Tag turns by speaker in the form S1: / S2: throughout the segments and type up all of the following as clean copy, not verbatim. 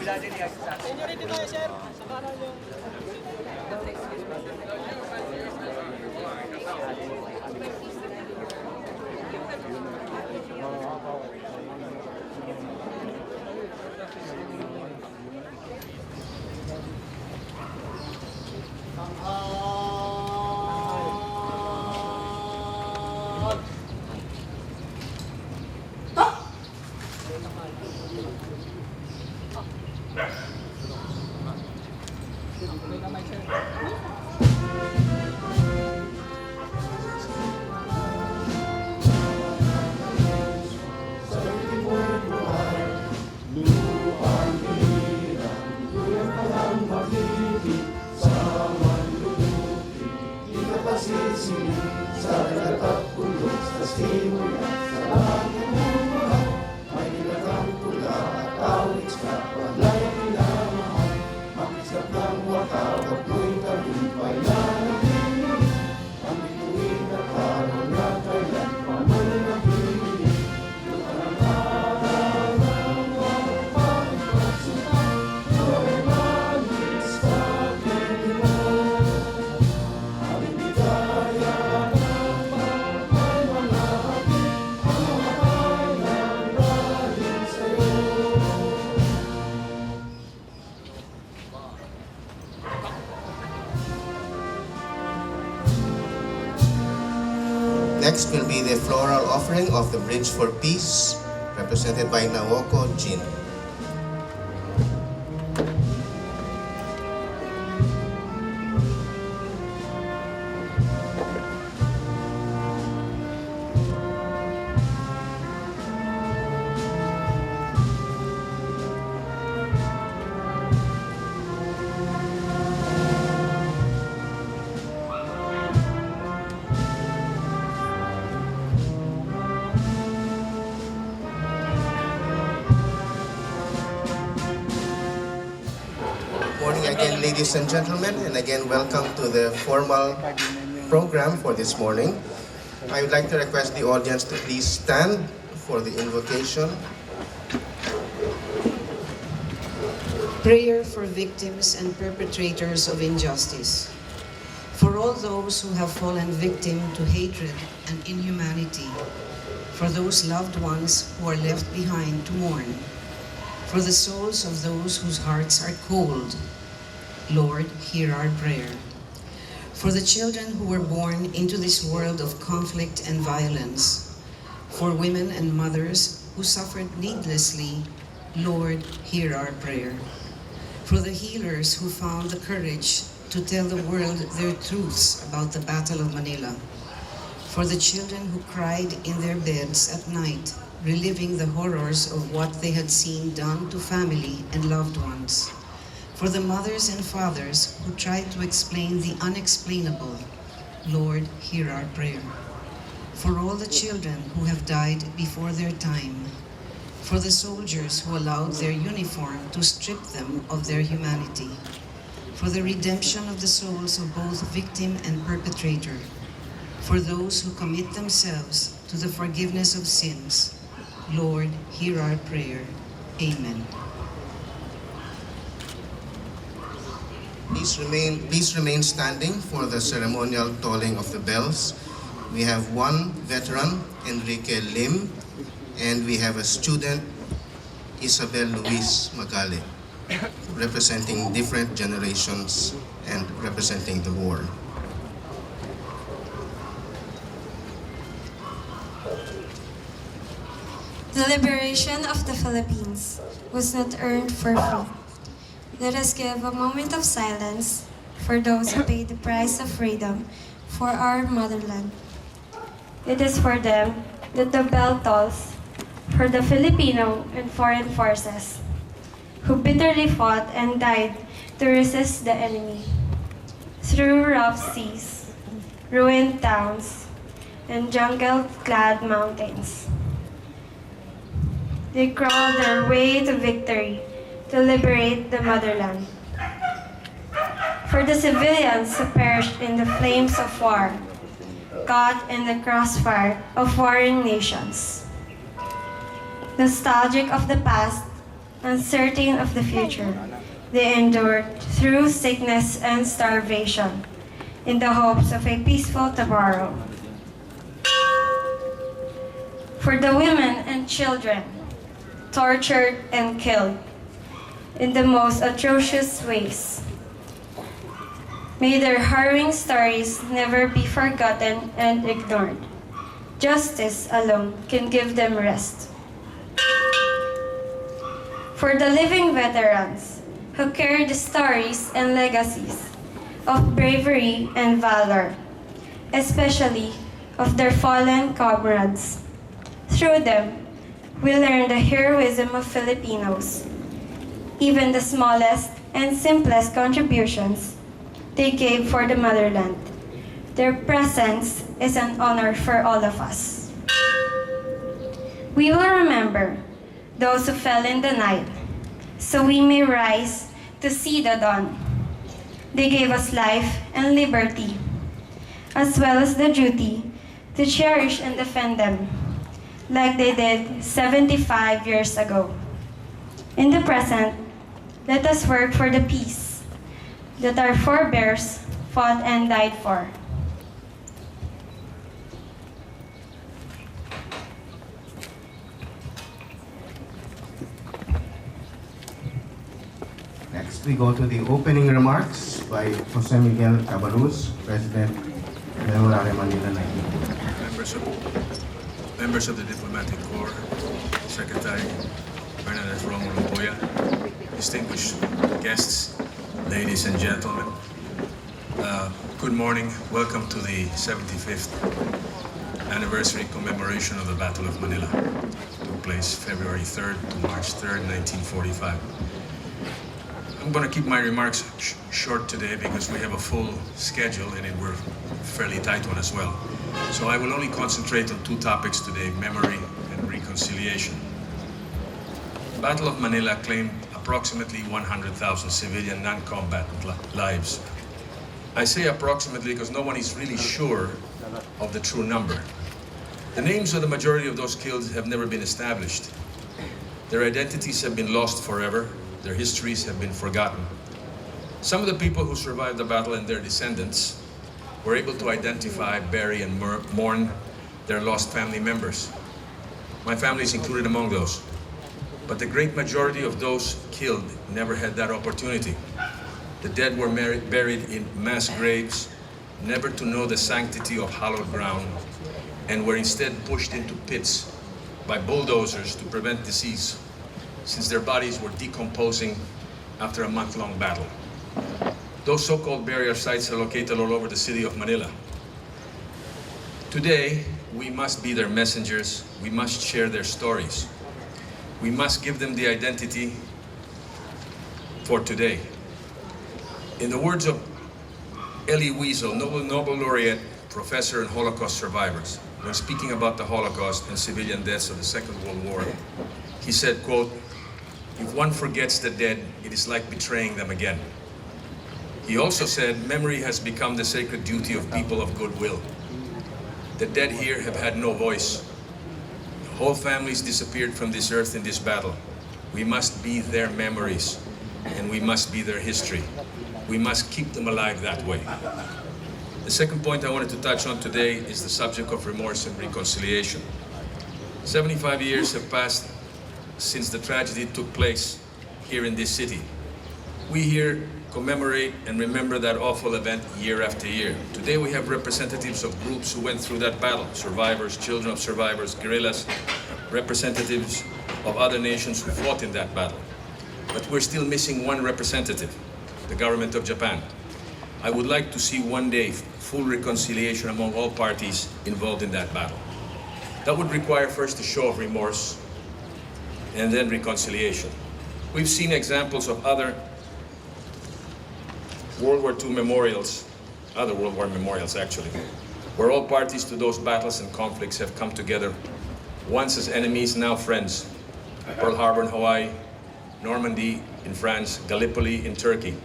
S1: Seniority tayo, sir. Para yung...
S2: Next will be the floral offering of the Bridge for Peace, represented by Naoko Jin. Again, ladies and gentlemen, and again, welcome to the formal program for this morning. I would like to request the audience to please stand for the invocation.
S3: Prayer for victims and perpetrators of injustice. For all those who have fallen victim to hatred and inhumanity. For those loved ones who are left behind to mourn. For the souls of those whose hearts are cold. Lord, hear our prayer. For the children who were born into this world of conflict and violence. For women and mothers who suffered needlessly, Lord, hear our prayer. For the healers who found the courage to tell the world their truths about the Battle of Manila. For the children who cried in their beds at night, reliving the horrors of what they had seen done to family and loved ones. For the mothers and fathers who tried to explain the unexplainable, Lord, hear our prayer. For all the children who have died before their time. For the soldiers who allowed their uniform to strip them of their humanity. For the redemption of the souls of both victim and perpetrator. For those who commit themselves to the forgiveness of sins, Lord, hear our prayer. Amen.
S2: Please remain standing for the ceremonial tolling of the bells. We have one veteran, Enrique Lim, and we have a student, Isabel Luis Magale, representing different generations and representing the war.
S4: The liberation of the Philippines was not earned for free. Let us give a moment of silence for those who paid the price of freedom for our motherland. It is for them that the bell tolls, for the Filipino and foreign forces who bitterly fought and died to resist the enemy. Through rough seas, ruined towns, and jungle-clad mountains, they crawled their way to victory to liberate the motherland. For the civilians who perished in the flames of war, caught in the crossfire of warring nations. Nostalgic of the past, uncertain of the future, they endured through sickness and starvation in the hopes of a peaceful tomorrow. For the women and children, tortured and killed in the most atrocious ways, may their harrowing stories never be forgotten and ignored. Justice alone can give them rest. For the living veterans who carry the stories and legacies of bravery and valor, especially of their fallen comrades. Through them, we learn the heroism of Filipinos. Even the smallest and simplest contributions they gave for the motherland. Their presence is an honor for all of us. We will remember those who fell in the night, so we may rise to see the dawn. They gave us life and liberty, as well as the duty to cherish and defend them, like they did 75 years ago. In the present, let us work for the peace that our forebears fought and died for.
S2: Next, we go to the opening remarks by Jose Miguel Cabarrus, President, MEMORARE-Manila 19.
S5: Members of the Diplomatic Corps, Secretary Bernadette Romulo-Boya, distinguished guests, ladies and gentlemen, good morning. Welcome to the 75th anniversary commemoration of the Battle of Manila. It took place February 3rd to March 3rd, 1945. I'm going to keep my remarks short today because we have a full schedule and we're fairly tight one as well. So I will only concentrate on two topics today, memory and reconciliation. The Battle of Manila claimed approximately 100,000 civilian non-combatant lives. I say approximately because no one is really sure of the true number. The names of the majority of those killed have never been established. Their identities have been lost forever. Their histories have been forgotten. Some of the people who survived the battle and their descendants were able to identify, bury, and mourn their lost family members. My family is included among those. But the great majority of those killed never had that opportunity. The dead were buried in mass graves, never to know the sanctity of hallowed ground, and were instead pushed into pits by bulldozers to prevent disease, since their bodies were decomposing after a month-long battle. Those so-called burial sites are located all over the city of Manila. Today, we must be their messengers. We must share their stories. We must give them the identity for today. In the words of Elie Wiesel, Nobel laureate, professor and Holocaust survivors, when speaking about the Holocaust and civilian deaths of the Second World War, he said, quote, "If one forgets the dead, it is like betraying them again." He also said, "Memory has become the sacred duty of people of goodwill. The dead here have had no voice. Whole families disappeared from this earth in this battle. We must be their memories, and we must be their history. We must keep them alive that way." The second point I wanted to touch on today is the subject of remorse and reconciliation. 75 years have passed since the tragedy took place here in this city. We here commemorate and remember that awful event year after year. Today we have representatives of groups who went through that battle, survivors, children of survivors, guerrillas, representatives of other nations who fought in that battle. But we're still missing one representative, the government of Japan. I would like to see one day full reconciliation among all parties involved in that battle. That would require first a show of remorse and then reconciliation. We've seen examples of other World War II memorials, other World War memorials actually, where all parties to those battles and conflicts have come together, once as enemies, now friends. Pearl Harbor in Hawaii, Normandy in France, Gallipoli in Turkey.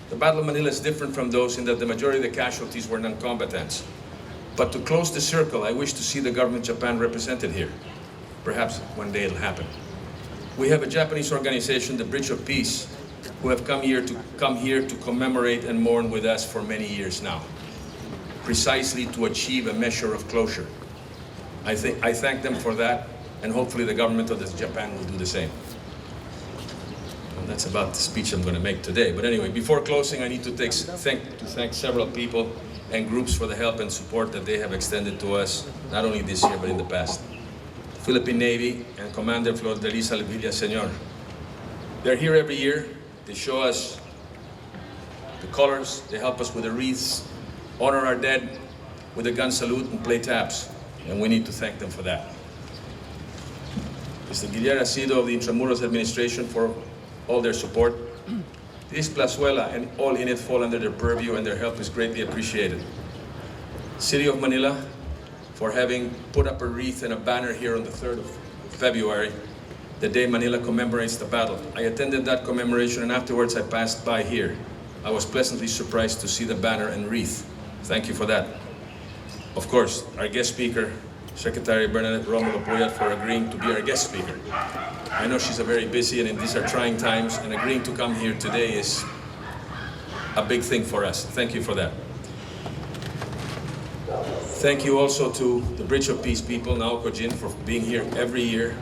S5: The Battle of Manila is different from those in that the majority of the casualties were non-combatants. But to close the circle, I wish to see the government of Japan represented here. Perhaps one day it'll happen. We have a Japanese organization, the Bridge of Peace, who have come here to commemorate and mourn with us for many years now, precisely to achieve a measure of closure. I thank them for that, and hopefully the government of Japan will do the same. And that's about the speech I'm going to make today. But anyway, before closing, I need to thank several people and groups for the help and support that they have extended to us, not only this year but in the past. Philippine Navy and Commander Flordelisa Villaseñor. They're here every year. They show us the colors, they help us with the wreaths, honor our dead with a gun salute and play taps, and we need to thank them for that. Mr. Guillermo Asido of the Intramuros administration for all their support. This Plazuela and all in it fall under their purview, and their help is greatly appreciated. City of Manila for having put up a wreath and a banner here on the 3rd of February, the day Manila commemorates the battle. I attended that commemoration, and afterwards I passed by here. I was pleasantly surprised to see the banner and wreath. Thank you for that. Of course, our guest speaker, Secretary Bernadette Romulo Puyat, for agreeing to be our guest speaker. I know she's very busy, and these are trying times, and agreeing to come here today is a big thing for us. Thank you for that. Thank you also to the Bridge of Peace people, Naoko Jin, for being here every year.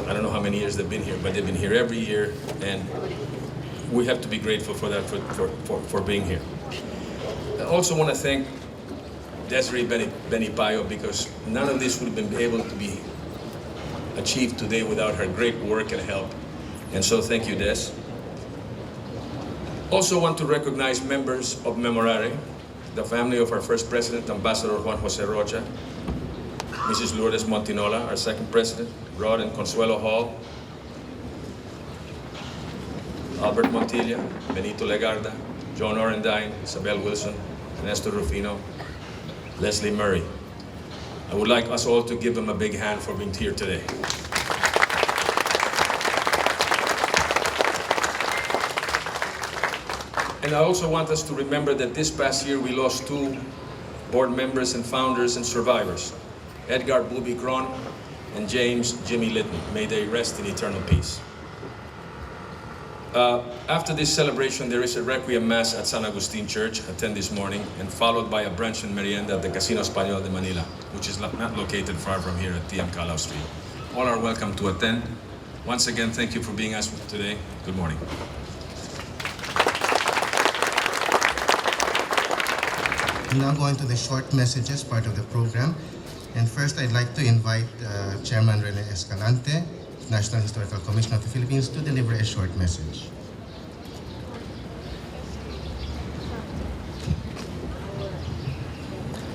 S5: I don't know how many years they've been here, but they've been here every year, and we have to be grateful for that, for being here. I also want to thank Desiree Benipayo, because none of this would have been able to be achieved today without her great work and help. And so thank you, Des. Also want to recognize members of MEMORARE, the family of our first president, Ambassador Juan Jose Rocha, Mrs. Lourdes Montinola, our second president, Rod and Consuelo Hall, Albert Montilla, Benito Legarda, John Orendine, Isabel Wilson, Ernesto Rufino, Leslie Murray. I would like us all to give them a big hand for being here today. And I also want us to remember that this past year we lost 2 board members and founders and survivors, Edgar Booby Cron and James Jimmy Litton. May they rest in eternal peace. After this celebration, there is a Requiem Mass at San Agustin Church, attend this morning, and followed by a brunch and merienda at the Casino Español de Manila, which is not located far from here at TM Calao Street. All are welcome to attend. Once again, thank you for being us today. Good morning.
S2: We now go into the short messages part of the program. And first, I'd like to invite Chairman Rene Escalante, National Historical Commission of the Philippines, to deliver a short message.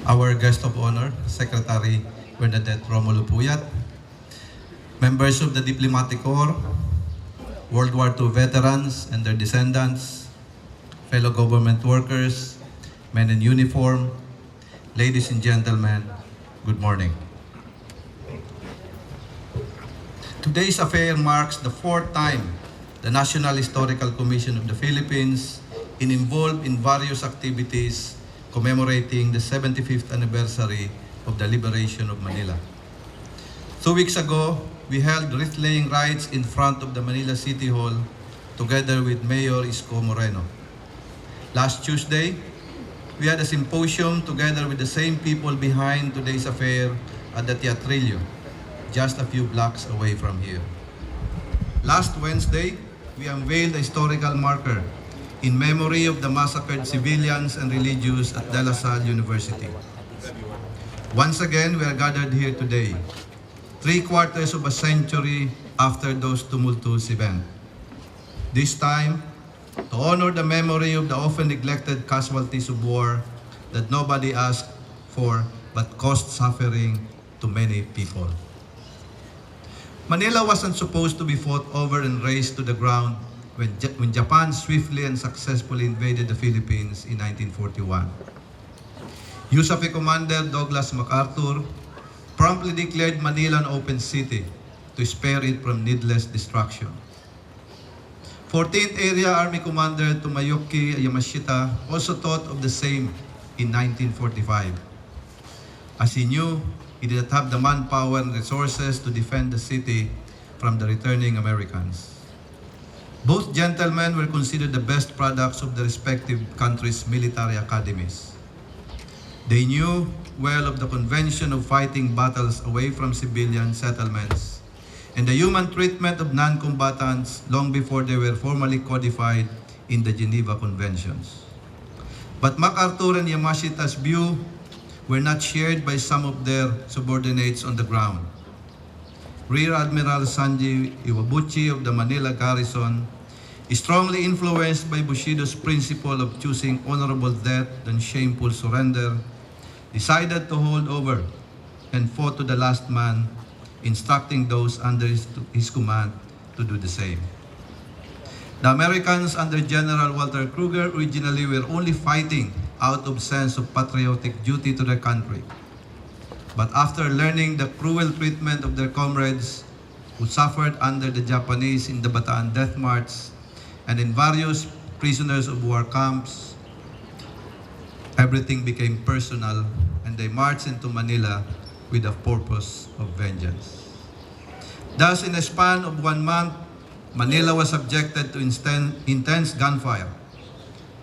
S6: Our guest of honor, Secretary Bernadette Romulo Puyat, members of the Diplomatic Corps, World War II veterans and their descendants, fellow government workers, men in uniform, ladies and gentlemen, good morning. Today's affair marks the 4th time the National Historical Commission of the Philippines is involved in various activities commemorating the 75th anniversary of the liberation of Manila. 2 weeks ago, we held wreath-laying rites in front of the Manila City Hall together with Mayor Isko Moreno. Last Tuesday, we had a symposium together with the same people behind today's affair at the Teatrillo, just a few blocks away from here. Last Wednesday, we unveiled a historical marker in memory of the massacred civilians and religious at De La Salle University. Once again, we are gathered here today, 3/4 of a century after those tumultuous events. This time, to honor the memory of the often neglected casualties of war that nobody asked for but caused suffering to many people. Manila wasn't supposed to be fought over and razed to the ground when Japan swiftly and successfully invaded the Philippines in 1941. USAF Commander Douglas MacArthur promptly declared Manila an open city to spare it from needless destruction. 14th Area Army Commander Tomoyuki Yamashita also thought of the same in 1945. As he knew he did not have the manpower and resources to defend the city from the returning Americans. Both gentlemen were considered the best products of the respective countries' military academies. They knew well of the convention of fighting battles away from civilian settlements and the human treatment of non-combatants long before they were formally codified in the Geneva Conventions. But MacArthur and Yamashita's view were not shared by some of their subordinates on the ground. Rear Admiral Sanji Iwabuchi of the Manila garrison, strongly influenced by Bushido's principle of choosing honorable death than shameful surrender, decided to hold over and fought to the last man, instructing those under his command to do the same. The Americans under General Walter Kruger originally were only fighting out of sense of patriotic duty to their country. But after learning the cruel treatment of their comrades who suffered under the Japanese in the Bataan Death March and in various prisoners of war camps, everything became personal and they marched into Manila with a purpose of vengeance. Thus, in a span of 1 month, Manila was subjected to intense gunfire,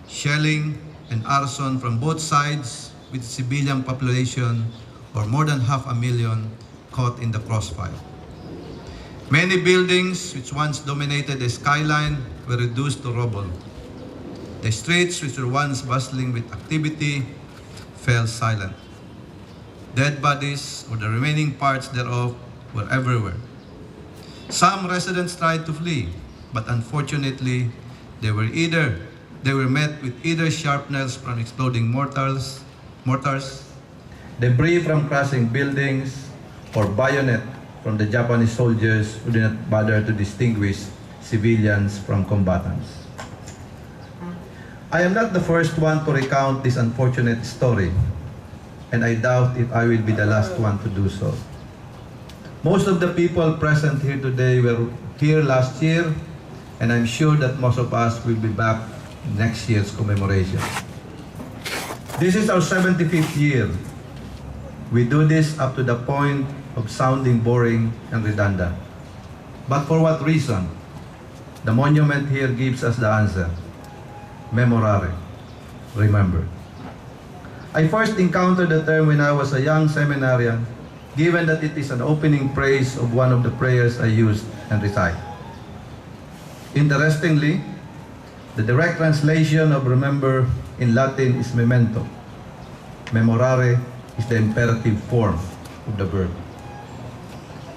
S6: shelling, and arson from both sides, with civilian population, or more than 500,000, caught in the crossfire. Many buildings which once dominated the skyline were reduced to rubble. The streets which were once bustling with activity fell silent. Dead bodies, or the remaining parts thereof, were everywhere. Some residents tried to flee, but unfortunately, they were met with either sharp nails from exploding mortars, debris from crashing buildings, or bayonet from the Japanese soldiers who did not bother to distinguish civilians from combatants. I am not the first one to recount this unfortunate story, and I doubt if I will be the last one to do so. Most of the people present here today were here last year, and I'm sure that most of us will be back next year's commemoration. This is our 75th year. We do this up to the point of sounding boring and redundant. But for what reason? The monument here gives us the answer. Memorare, remember. I first encountered the term when I was a young seminarian, given that it is an opening praise of one of the prayers I used and recite. Interestingly, the direct translation of remember in Latin is memento. Memorare is the imperative form of the verb.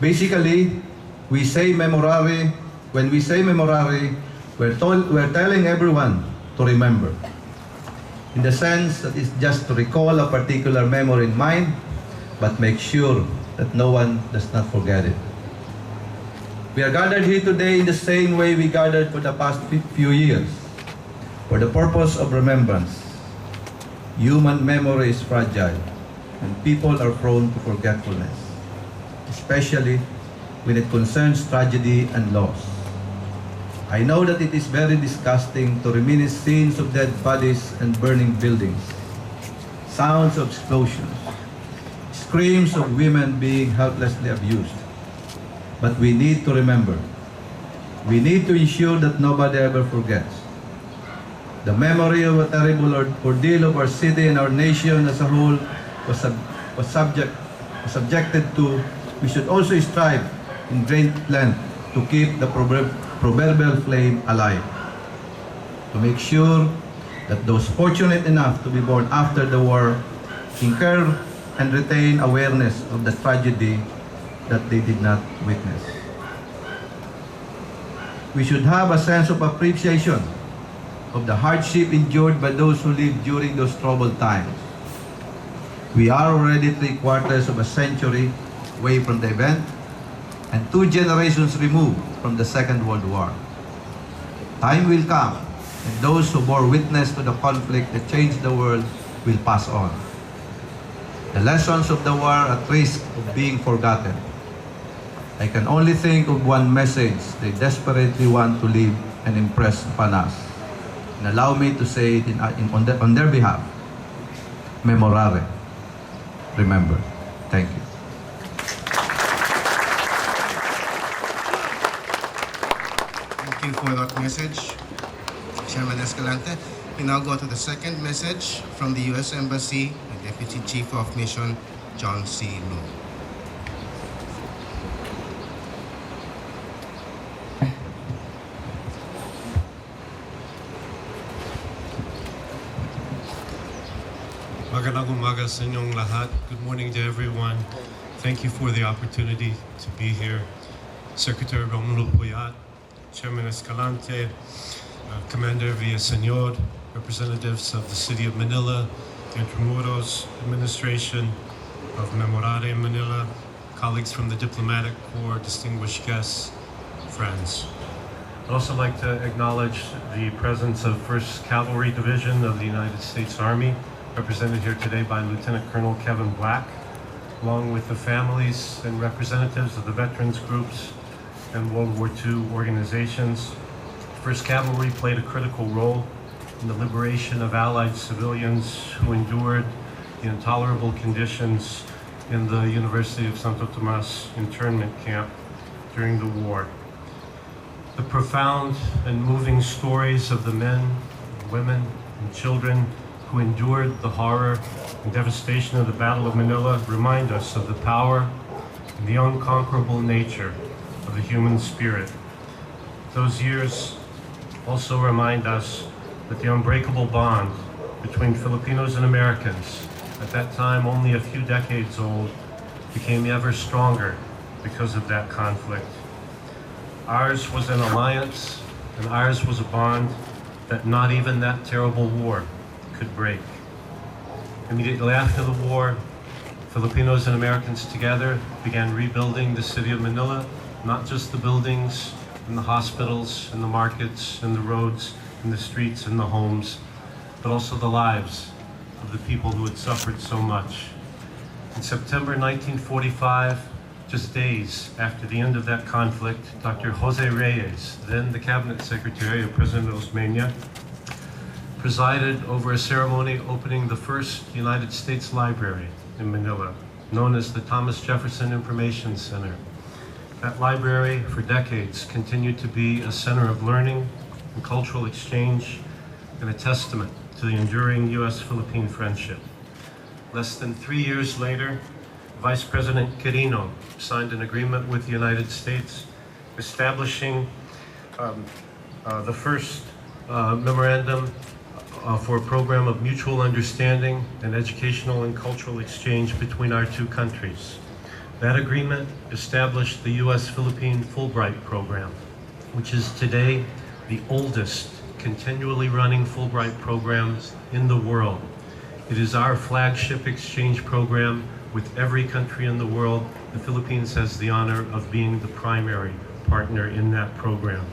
S6: Basically, we say memorare. When we say memorare, we're telling everyone to remember. In the sense that it's just to recall a particular memory in mind, but make sure that no one does not forget it. We are gathered here today in the same way we gathered for the past few years, for the purpose of remembrance. Human memory is fragile, and people are prone to forgetfulness, especially when it concerns tragedy and loss. I know that it is very disgusting to reminisce scenes of dead bodies and burning buildings, sounds of explosions, screams of women being helplessly abused. But we need to remember. We need to ensure that nobody ever forgets. The memory of a terrible ordeal of our city and our nation as a whole was subjected to. We should also strive in great length to keep the proverbial flame alive, to make sure that those fortunate enough to be born after the war incur and retain awareness of the tragedy that they did not witness. We should have a sense of appreciation of the hardship endured by those who lived during those troubled times. We are already 3/4 of a century away from the event, and 2 generations removed from the Second World War. Time will come, and those who bore witness to the conflict that changed the world will pass on. The lessons of the war are at risk of being forgotten. I can only think of one message they desperately want to leave and impress upon us. And allow me to say it on their behalf. Memorare. Remember. Thank you.
S2: you for that message, Chairman Escalante. We now go to the second message from the U.S. Embassy, the Deputy Chief of Mission, John C. Lune.
S7: Magandang umaga sa inyong lahat. Good morning to everyone. Thank you for the opportunity to be here. Secretary Romulo Puyat, Chairman Escalante, Commander Villaseñor, representatives of the City of Manila, the Intramuros administration of MEMORARE-Manila, colleagues from the Diplomatic Corps, distinguished guests, friends. I'd also like to acknowledge the presence of 1st Cavalry Division of the United States Army, represented here today by Lieutenant Colonel Kevin Black, along with the families and representatives of the veterans groups and World War II organizations. 1st Cavalry played a critical role in the liberation of Allied civilians who endured the intolerable conditions in the University of Santo Tomas internment camp during the war. The profound and moving stories of the men, women, and children who endured the horror and devastation of the Battle of Manila remind us of the power and the unconquerable nature of the human spirit. Those years also remind us that the unbreakable bond between Filipinos and Americans, at that time only a few decades old, became ever stronger because of that conflict. Ours was an alliance, and ours was a bond that not even that terrible war could break. Immediately after the war, Filipinos and Americans together began rebuilding the city of Manila, not just the buildings and the hospitals and the markets and the roads and the streets and the homes, but also the lives of the people who had suffered so much. In September 1945, just days after the end of that conflict, Dr. Jose Reyes, then the Cabinet Secretary of President Osmeña, presided over a ceremony opening the first United States Library in Manila, known as the Thomas Jefferson Information Center. That library, for decades, continued to be a center of learning and cultural exchange and a testament to the enduring U.S.-Philippine friendship. Less than 3 years later, Vice President Quirino signed an agreement with the United States establishing the first memorandum for a program of mutual understanding and educational and cultural exchange between our two countries. That agreement established the U.S.-Philippine Fulbright program, which is today the oldest continually running Fulbright program in the world. It is our flagship exchange program with every country in the world. The Philippines has the honor of being the primary partner in that program.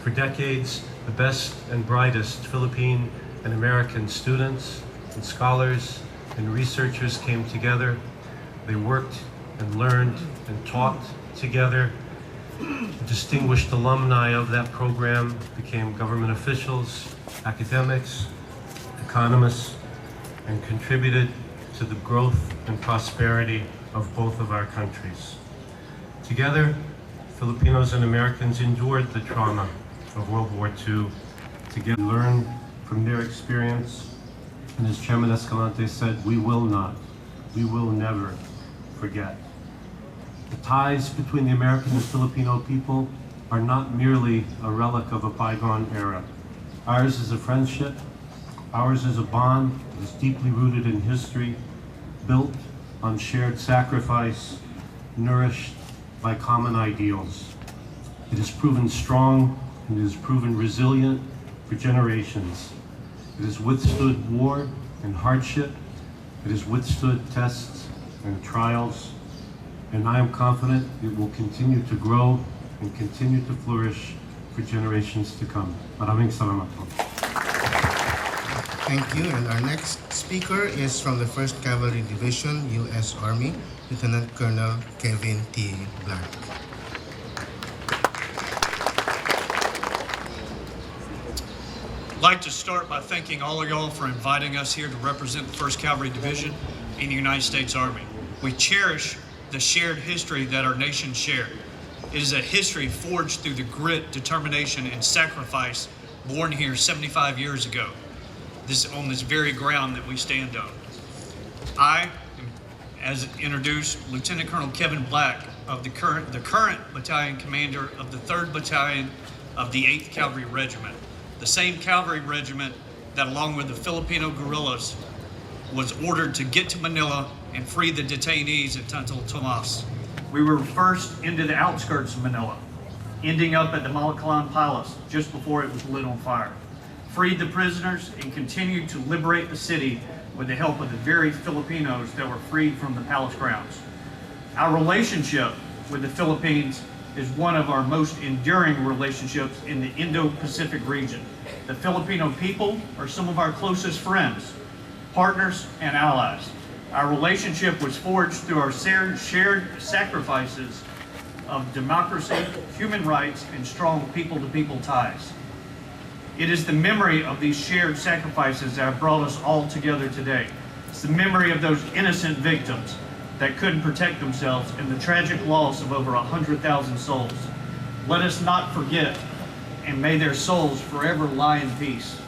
S7: For decades, the best and brightest Philippine and American students and scholars and researchers came together. They worked and learned and taught together. Distinguished alumni of that program became government officials, academics, economists, and contributed to the growth and prosperity of both of our countries. Together, Filipinos and Americans endured the trauma of World War II. Together, learned from their experience, and as Chairman Escalante said, we will never forget. The ties between the American and Filipino people are not merely a relic of a bygone era. Ours is a friendship, ours is a bond that is deeply rooted in history, built on shared sacrifice, nourished by common ideals. It has proven strong and it has proven resilient for generations. It has withstood war and hardship. It has withstood tests and trials. And I am confident it will continue to grow and continue to flourish for generations to come. Maraming salamat po.
S2: Thank you. And our next speaker is from the 1st Cavalry Division, U.S. Army, Lieutenant Colonel Kevin T. Black.
S8: I'd like to start by thanking all of y'all for inviting us here to represent the 1st Cavalry Division in the United States Army. We cherish the shared history that our nation shared. It is a history forged through the grit, determination, and sacrifice born here 75 years ago, on this very ground that we stand on. I am, as introduced, Lieutenant Colonel Kevin Black, of the current battalion commander of the 3rd Battalion of the 8th Cavalry Regiment, the same cavalry regiment that, along with the Filipino guerrillas, was ordered to get to Manila and free the detainees at Tanto Tomas. We were first into the outskirts of Manila, ending up at the Malakalan Palace just before it was lit on fire. Freed the prisoners and continued to liberate the city with the help of the very Filipinos that were freed from the palace grounds. Our relationship with the Philippines is one of our most enduring relationships in the Indo-Pacific region. The Filipino people are some of our closest friends, partners, and allies. Our relationship was forged through our shared sacrifices of democracy, human rights, and strong people-to-people ties. It is the memory of these shared sacrifices that have brought us all together today. It's the memory of those innocent victims that couldn't protect themselves and the tragic loss of over 100,000 souls. Let us not forget, and may their souls forever lie in peace.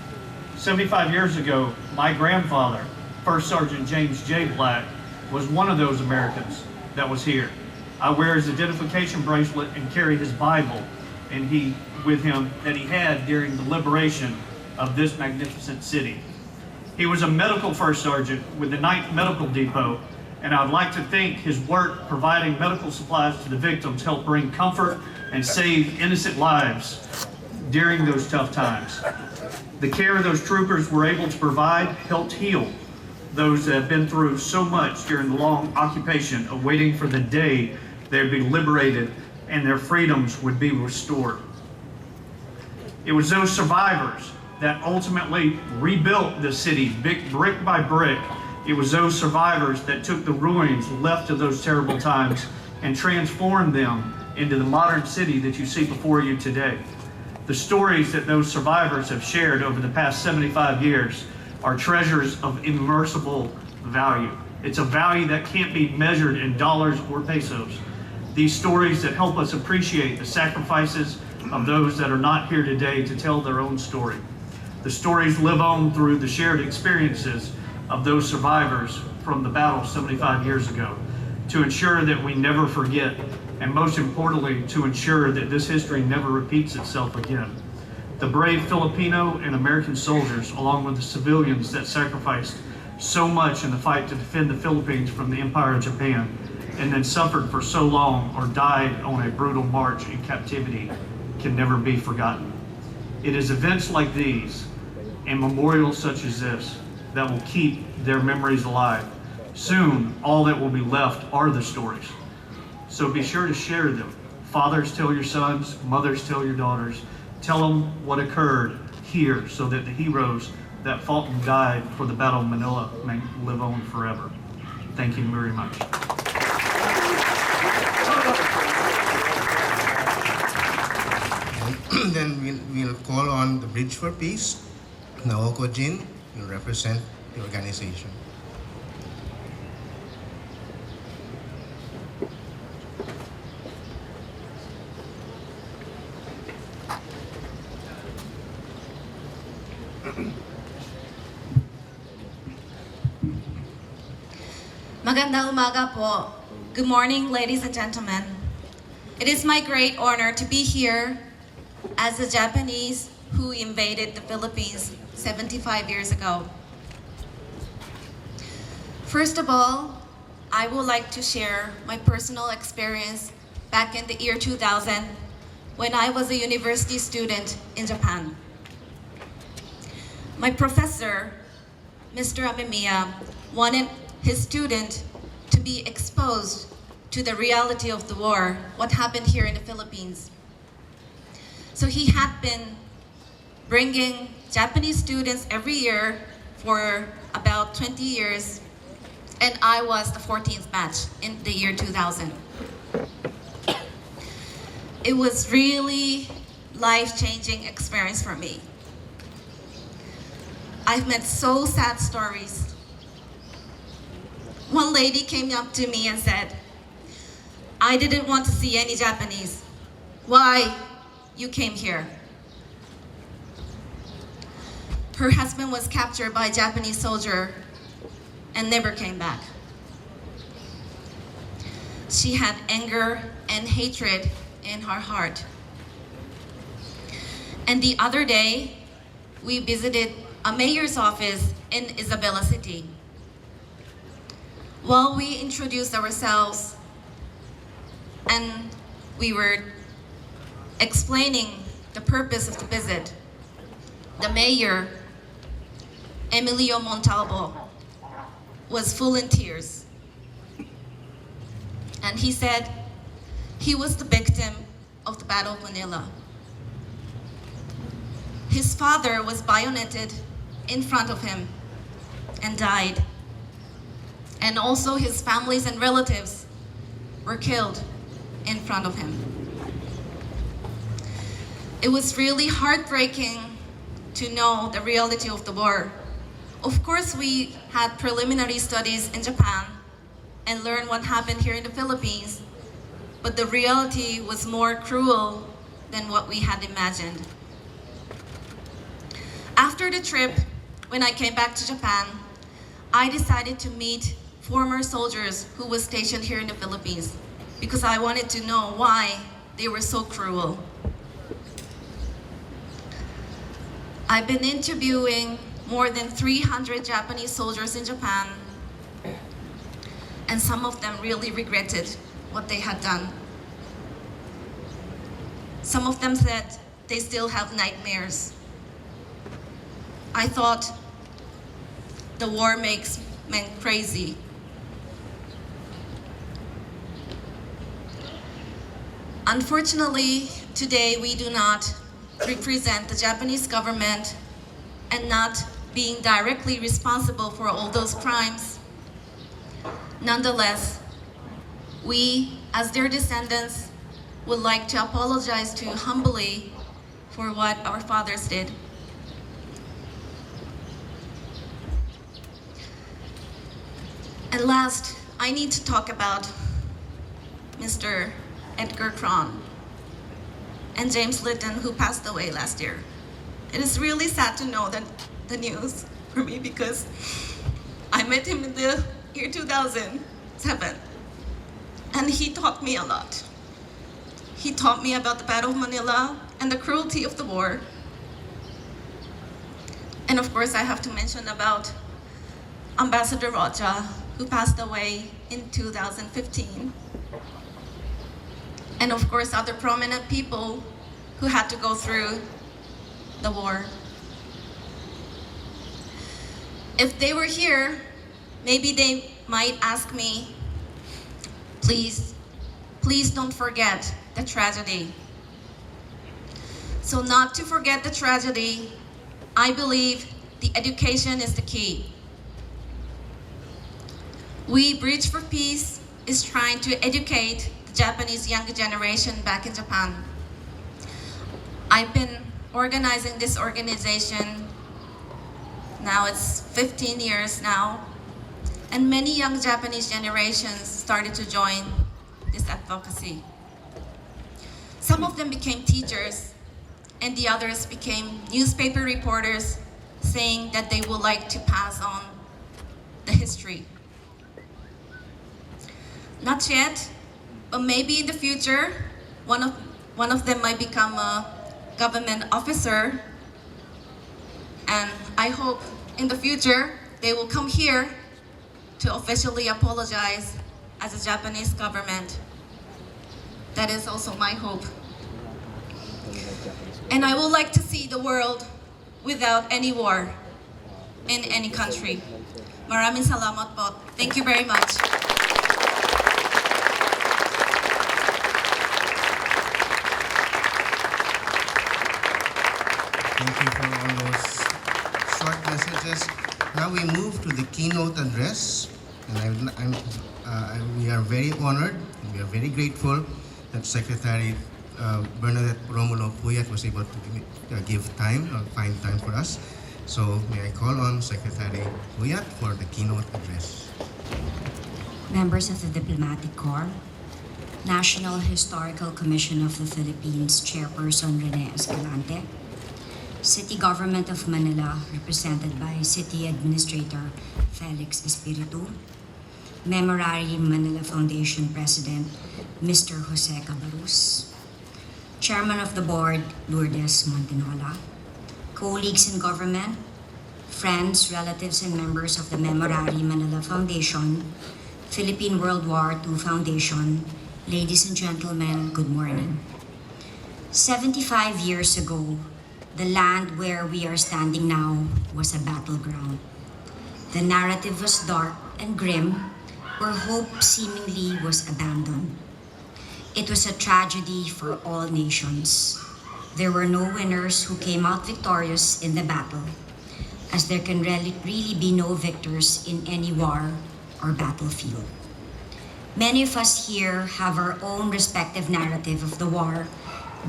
S8: 75 years ago, my grandfather, First Sergeant James J. Black, was one of those Americans that was here. I wear his identification bracelet and carry his Bible with him that he had during the liberation of this magnificent city. He was a medical first sergeant with the 9th Medical Depot, and I'd like to think his work providing medical supplies to the victims helped bring comfort and save innocent lives during those tough times. The care those troopers were able to provide helped heal those that have been through so much during the long occupation of waiting for the day they'd be liberated and their freedoms would be restored. It was those survivors that ultimately rebuilt the city brick by brick. It was those survivors that took the ruins left of those terrible times and transformed them into the modern city that you see before you today. The stories that those survivors have shared over the past 75 years are treasures of immeasurable value. It's a value that can't be measured in dollars or pesos. These stories that help us appreciate the sacrifices of those that are not here today to tell their own story. The stories live on through the shared experiences of those survivors from the battle 75 years ago, to ensure that we never forget, and most importantly, to ensure that this history never repeats itself again. The brave Filipino and American soldiers, along with the civilians that sacrificed so much in the fight to defend the Philippines from the Empire of Japan, and then suffered for so long or died on a brutal march in captivity, can never be forgotten. It is events like these and memorials such as this that will keep their memories alive. Soon, all that will be left are the stories. So be sure to share them. Fathers, tell your sons. Mothers, tell your daughters. Tell them what occurred here so that the heroes that fought and died for the Battle of Manila may live on forever. Thank you very much.
S2: Then we'll call on the Bridge for Peace. Naoko Jin will represent the organization.
S9: Magandang umaga po. Good morning, ladies and gentlemen. It is my great honor to be here as a Japanese who invaded the Philippines 75 years ago. First of all, I would like to share my personal experience back in the year 2000 when I was a university student in Japan. My professor, Mr. Amemiya, wanted his student to be exposed to the reality of the war, what happened here in the Philippines. So he had been bringing Japanese students every year for about 20 years, and I was the 14th batch in the year 2000. It was really life-changing experience for me. I've met so sad stories. One lady came up to me and said, I didn't want to see any Japanese. why you came here. Her husband was captured by a Japanese soldier and never came back. She had anger and hatred in her heart. And the other day, we visited a mayor's office in Isabela City. While we introduced ourselves and we were explaining the purpose of the visit, the mayor, Emilio Montalvo, was full in tears. And he said he was the victim of the Battle of Manila. His father was bayoneted in front of him and died. And also his families and relatives were killed in front of him. It was really heartbreaking to know the reality of the war. Of course, we had preliminary studies in Japan and learned what happened here in the Philippines, but the reality was more cruel than what we had imagined. After the trip, when I came back to Japan, I decided to meet former soldiers who were stationed here in the Philippines because I wanted to know why they were so cruel. I've been interviewing more than 300 Japanese soldiers in Japan, and some of them really regretted what they had done. Some of them said they still have nightmares. I thought the war makes men crazy. Unfortunately, today we do not represent the Japanese government and not being directly responsible for all those crimes. Nonetheless, we, as their descendants, would like to apologize to you humbly for what our fathers did. And last, I need to talk about Mr. Edgar Cron and James Litton, who passed away last year. It is really sad to know that the news for me because I met him in the year 2007, and he taught me a lot. He taught me about the Battle of Manila and the cruelty of the war. And of course, I have to mention about Ambassador Rocha, who passed away in 2015. And of course, other prominent people who had to go through the war. If they were here, maybe they might ask me, please don't forget the tragedy. So not to forget the tragedy, I believe the education is the key. We, Bridge for Peace, is trying to educate the Japanese younger generation back in Japan. I've been organizing this organization, now it's 15 years now, and many young Japanese generations started to join this advocacy. Some of them became teachers, and the others became newspaper reporters saying that they would like to pass on the history. Not yet, but maybe in the future, one of them might become a government officer, and I hope in the future they will come here to officially apologize as a Japanese government. That is also my hope. And I would like to see the world without any war in any country. Maraming salamat po. Thank you very much.
S2: Thank you for all those short messages. Now we move to the keynote address, and we are very honored and we are very grateful that Secretary Bernadette Romulo Puyat was able to find time for us. So may I call on Secretary Puyat for the keynote address.
S10: Members of the Diplomatic Corps, National Historical Commission of the Philippines Chairperson Rene Escalante, City Government of Manila represented by City Administrator Felix Espiritu, MEMORARE-Manila Foundation President Mr. Jose Cabarrus, Chairman of the Board Lourdes Montinola, colleagues in government, friends, relatives, and members of the MEMORARE-Manila Foundation, Philippine World War II Foundation, ladies and gentlemen, good morning. 75 years ago, the land where we are standing now was a battleground. The narrative was dark and grim, where hope seemingly was abandoned. It was a tragedy for all nations. There were no winners who came out victorious in the battle, as there can really be no victors in any war or battlefield. Many of us here have our own respective narrative of the war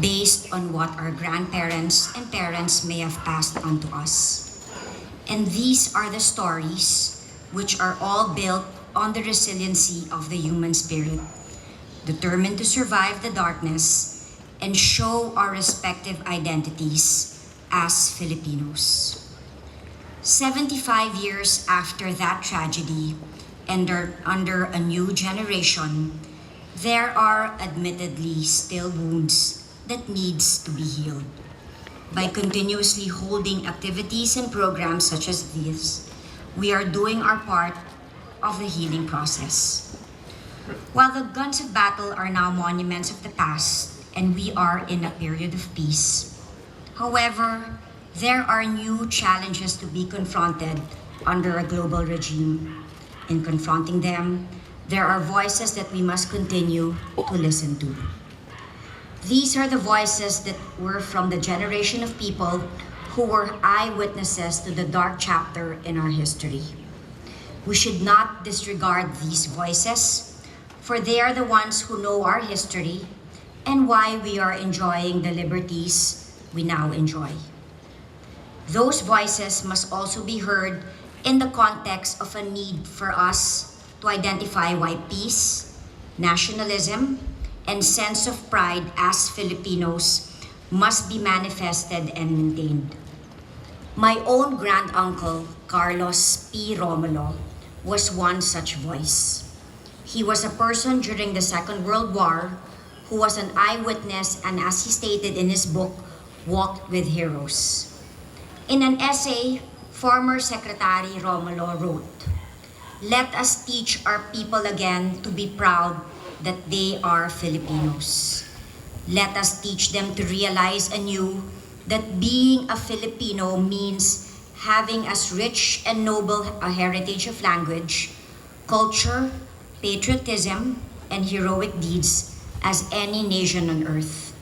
S10: based on what our grandparents and parents may have passed on to us. And these are the stories which are all built on the resiliency of the human spirit, determined to survive the darkness and show our respective identities as Filipinos. 75 years after that tragedy, and under a new generation, there are admittedly still wounds that needs to be healed. By continuously holding activities and programs such as these, we are doing our part of the healing process. While the guns of battle are now monuments of the past and we are in a period of peace, however, there are new challenges to be confronted under a global regime. In confronting them, there are voices that we must continue to listen to. These are the voices that were from the generation of people who were eyewitnesses to the dark chapter in our history. We should not disregard these voices, for they are the ones who know our history and why we are enjoying the liberties we now enjoy. Those voices must also be heard in the context of a need for us to identify why peace, nationalism, and sense of pride as Filipinos must be manifested and maintained. My own granduncle, Carlos P. Romulo, was one such voice. He was a person during the Second World War who was an eyewitness and, as he stated in his book, walked with heroes. In an essay, former Secretary Romulo wrote, "Let us teach our people again to be proud that they are Filipinos. Let us teach them to realize anew that being a Filipino means having as rich and noble a heritage of language, culture, patriotism, and heroic deeds as any nation on earth.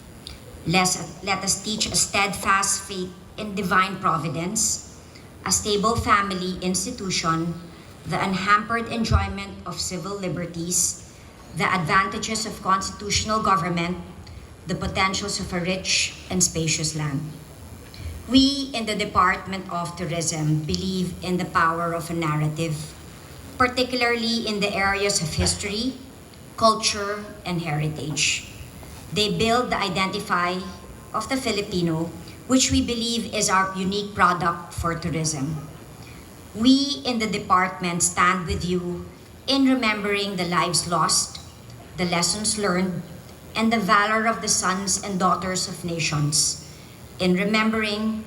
S10: Let us teach a steadfast faith in divine providence, a stable family institution, the unhampered enjoyment of civil liberties, the advantages of constitutional government, the potentials of a rich and spacious land." We in the Department of Tourism believe in the power of a narrative, particularly in the areas of history, culture, and heritage. They build the identity of the Filipino, which we believe is our unique product for tourism. We in the department stand with you in remembering the lives lost, the lessons learned, and the valor of the sons and daughters of nations. In remembering,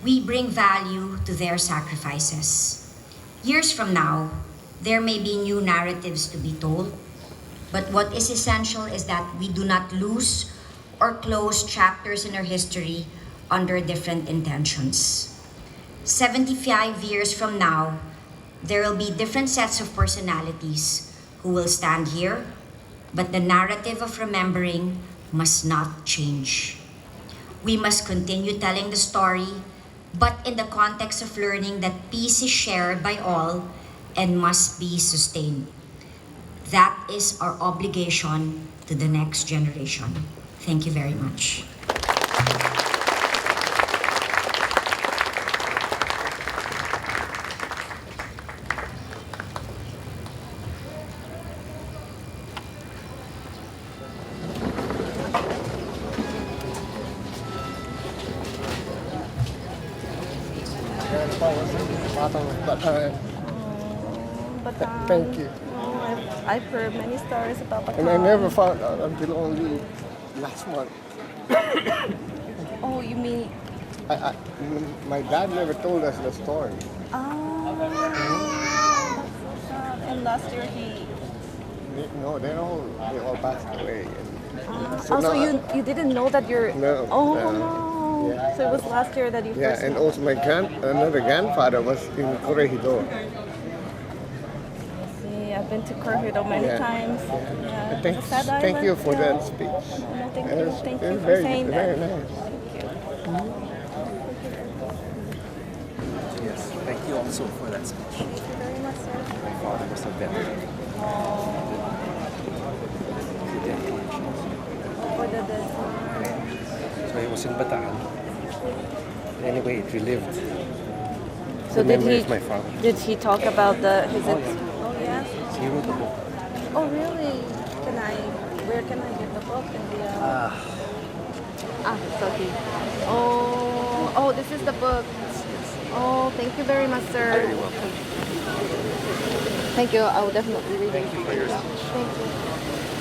S10: we bring value to their sacrifices. Years from now, there may be new narratives to be told, but what is essential is that we do not lose or close chapters in our history under different intentions. 75 years from now, there will be different sets of personalities who will stand here, but the narrative of remembering must not change. We must continue telling the story, but in the context of learning that peace is shared by all and must be sustained. That is our obligation to the next generation. Thank you very much.
S1: Bataan.
S11: Thank you.
S1: I've heard many stories about Bataan.
S11: And I never found out until only last month.
S1: Oh, you mean?
S11: My dad never told us the story.
S1: Oh, that's so sad. And last year
S11: No, they all passed away.
S1: So you didn't know that you're...
S11: No.
S1: Oh, no.
S11: Yeah.
S1: So it was last year that you
S11: Yeah,
S1: first...
S11: and also my another grandfather was in Corregidor.
S1: See, I've been to Corregidor many
S11: Yeah.
S1: times. Yeah.
S11: Thank,
S1: It's a sad
S11: thank
S1: island,
S11: you for
S1: yeah.
S11: that speech.
S1: No, thank
S11: It
S1: you.
S11: was-
S1: Thank
S11: it
S1: you
S11: was
S1: for
S11: very,
S1: saying that.
S11: very nice.
S1: Thank you.
S12: Yes, thank you also for that speech.
S1: Thank you very much, sir.
S12: My father was a veteran. He did collections.
S1: For the
S12: So he was in Bataan. Anyway, it relived
S1: So
S12: the
S1: did
S12: memory
S1: he
S12: of my father.
S1: did he talk about his
S12: Oh, yeah.
S1: Oh yes.
S12: He wrote a book.
S1: Oh really? Where can I get the book in the it's okay. Oh, this is the book. Oh, thank you very much, sir.
S12: You're welcome.
S1: Thank you. I will definitely read it.
S12: Thank you for your speech.
S1: Thank you.